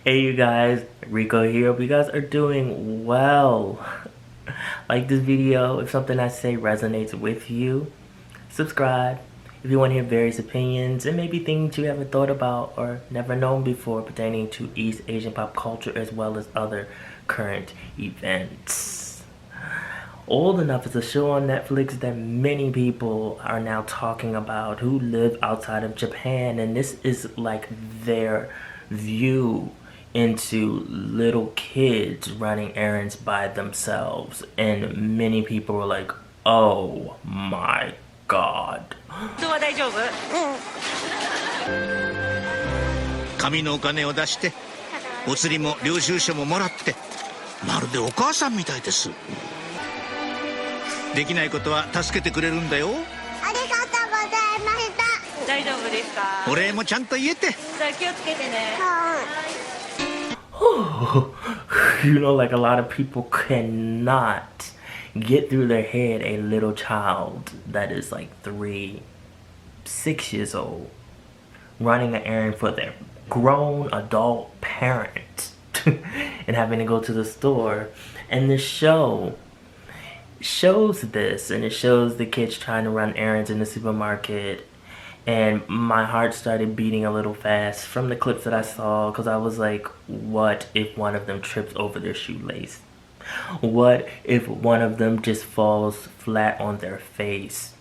Hey you guys, Rico here. Hope you guys are doing well. Like this video, if something I say resonates with you, subscribe. If you want to hear various opinions and maybe things you haven't thought about or never known before pertaining to East Asian pop culture as well as other current events. Old Enough is a show on Netflix that many people are now talking about who live outside of Japan, and this is like their view into little kids running errands by themselves, and many people were like, oh my god. 紙のお金を出してお釣りも領収書ももらってまるでお母さんみたいです。できないことは助けてくれるんだよ。ありがとうございました。大丈夫ですか？お礼もちゃんと言えて。じゃあ気をつけてね。You know, like a lot of people cannot get through their head a little child that is like 3, 6 years old running an errand for their grown adult parent and having to go to the store. And the show shows this, and it shows the kids trying to run errands in the supermarket, and my heart started beating a little fast from the clips that I saw, because I was like, what if one of them trips over their shoelace? What if one of them just falls flat on their face?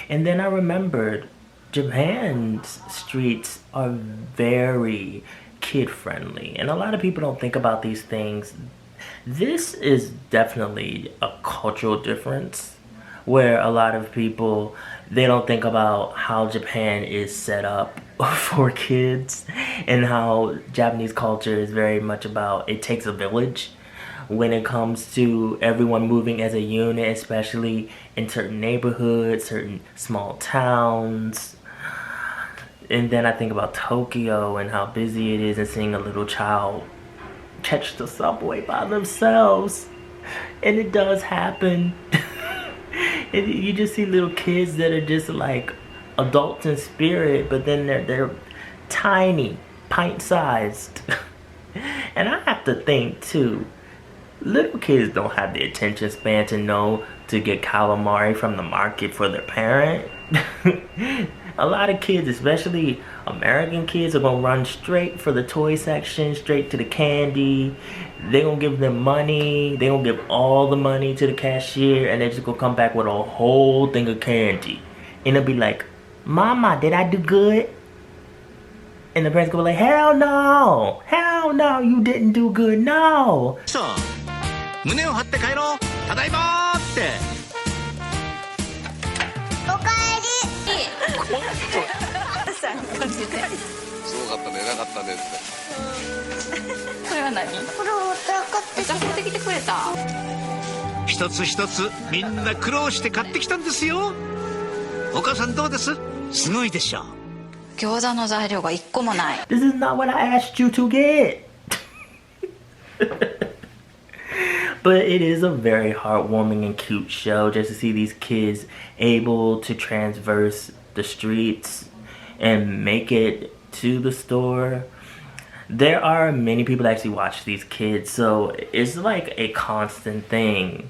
And then I remembered Japan's streets are very kid-friendly, and a lot of people don't think about these things. This is definitely a cultural difference where a lot of people, they don't think about how Japan is set up for kids, and how Japanese culture is very much about it takes a village when it comes to everyone moving as a unit, especially in certain neighborhoods, certain small towns. And then I think about Tokyo and how busy it is, and seeing a little child catch the subway by themselves. And it does happen. And you just see little kids that are just like adults in spirit, but then they're tiny, pint-sized. And I have to think too, little kids don't have the attention span to know to get calamari from the market for their parent. A lot of kids, especially American kids, are gonna run straight for the toy section, straight to the candy. They gonna give them money. They gonna give all the money to the cashier, and they just gonna come back with a whole thing of candy. And they'll be like, Mama, did I do good? And the parents gonna be like, hell no! Hell no, you didn't do good, no! そう胸を張って帰ろう。ただいまーって。おかえり。すごかったね、偉かったねって。これは何？これお茶買ってきてくれた。一つ一つみんな苦労して買ってきたんですよ。お母さんどうです？すごいでしょ。餃子の材料が1個もない。This is not what I asked you to get. But it is a very heartwarming and cute show just to see these kids able to traverse the streets and make it to the store. There are many people that actually watch these kids, so it's like a constant thing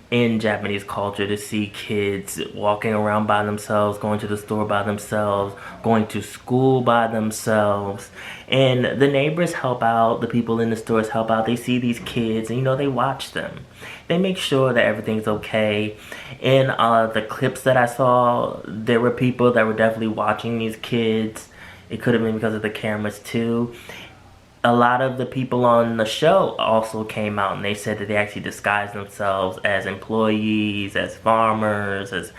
in Japanese culture to see kids walking around by themselves, going to the store by themselves, going to school by themselves. And the neighbors help out, the people in the stores help out. They see these kids and, you know, they watch them. They make sure that everything's okay. In the clips that I saw, there were people that were definitely watching these kids. It could have been because of the cameras too. A lot of the people on the show also came out and they said that they actually disguised themselves as employees, as farmers, as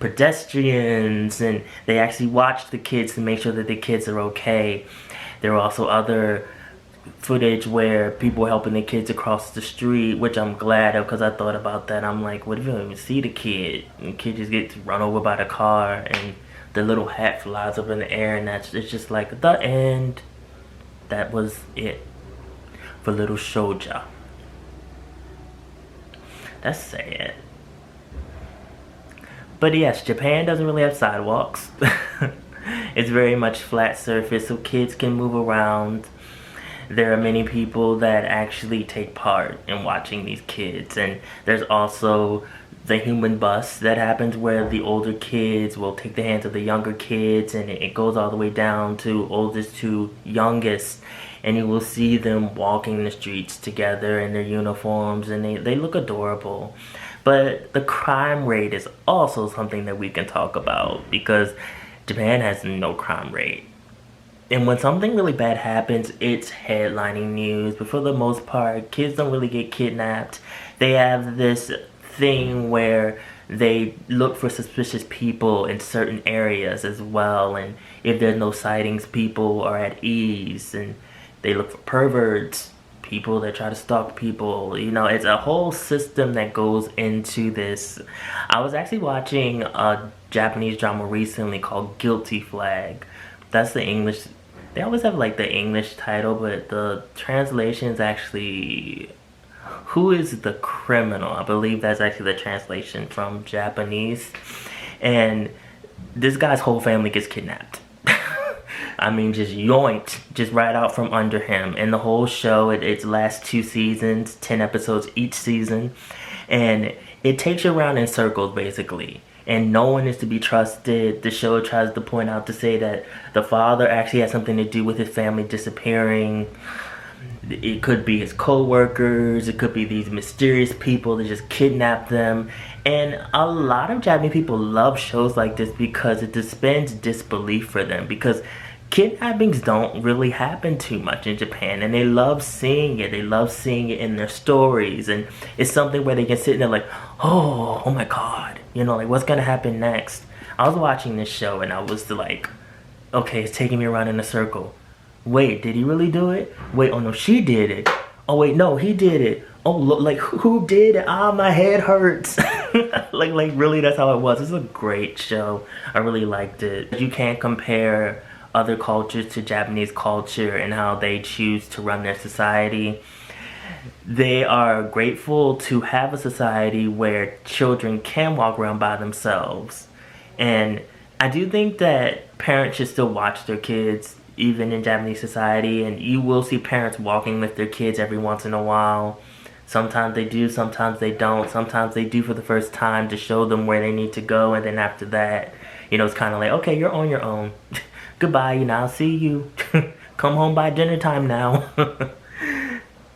pedestrians, and they actually watched the kids to make sure that the kids are okay. There were also other footage where people were helping the kids across the street, which I'm glad of, because I thought about that. I'm like, what if you don't even see the kid? And the kid just gets run over by the car and the little hat flies up in the air, and it's just like the end. That was it for little Shoja. That's sad. But yes, Japan doesn't really have sidewalks. It's very much flat surface, so kids can move around. There are many people that actually take part in watching these kids, and there's also the human bus that happens where the older kids will take the hands of the younger kids, and it goes all the way down to oldest to youngest, and you will see them walking the streets together in their uniforms, and they look adorable. But the crime rate is also something that we can talk about, because Japan has no crime rate. And when something really bad happens, it's headlining news. But for the most part, kids don't really get kidnapped. They have this thing where they look for suspicious people in certain areas as well. And if there's no sightings, people are at ease. And they look for perverts, people that try to stalk people. You know, it's a whole system that goes into this. I was actually watching a Japanese drama recently called Guilty Flag. That's the English. They always have like the English title, but the translation is actually Who is the Criminal? I believe that's actually the translation from Japanese. And this guy's whole family gets kidnapped. I mean, just yoinked, just right out from under him. And the whole show, it lasts 2 seasons, 10 episodes each season. And it takes you around in circles, basically. And no one is to be trusted. The show tries to point out to say that the father actually has something to do with his family disappearing. It could be his co-workers. It could be these mysterious people that just kidnap them. And a lot of Japanese people love shows like this because it suspends disbelief for them. Because kidnappings don't really happen too much in Japan, and they love seeing it. They love seeing it in their stories, and it's something where they can sit there like, oh my god, you know, like what's gonna happen next? I was watching this show and I was like, okay, it's taking me around in a circle. Wait, did he really do it? Wait, oh no, she did it. Oh wait, no, he did it. Oh look, like who did it? Ah, my head hurts. like really, that's how it was. It's a great show. I really liked it. You can't compare other cultures to Japanese culture and how they choose to run their society. They are grateful to have a society where children can walk around by themselves. And I do think that parents should still watch their kids, even in Japanese society. And you will see parents walking with their kids every once in a while. Sometimes they do, sometimes they don't. Sometimes they do for the first time to show them where they need to go. And then after that, you know, it's kind of like, okay, you're on your own. Goodbye, you know, I'll see you. Come home by dinner time now.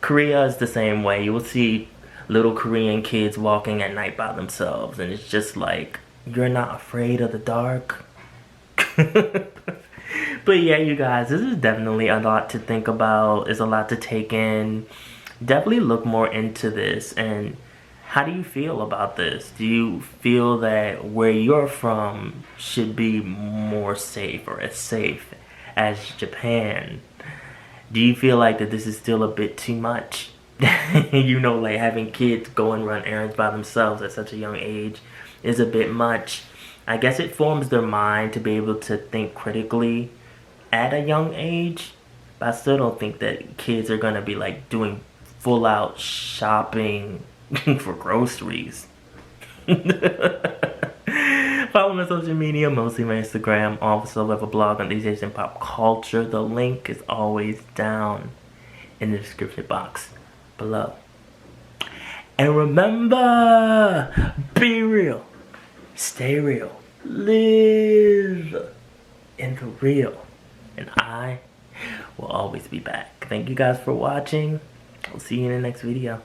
Korea is the same way. You will see little Korean kids walking at night by themselves, and it's just like, you're not afraid of the dark. But yeah, you guys, this is definitely a lot to think about. It's a lot to take in. Definitely look more into this. And how do you feel about this? Do you feel that where you're from should be more safe or as safe as Japan? Do you feel like that this is still a bit too much? You know, like having kids go and run errands by themselves at such a young age is a bit much. I guess it forms their mind to be able to think critically at a young age. But I still don't think that kids are going to be like doing full out shopping for groceries. Follow me on social media, mostly my Instagram. Also, I have a blog on these days in pop culture. The link is always down in the description box below. And remember, be real, stay real, live in the real. And I will always be back. Thank you guys for watching. I'll see you in the next video.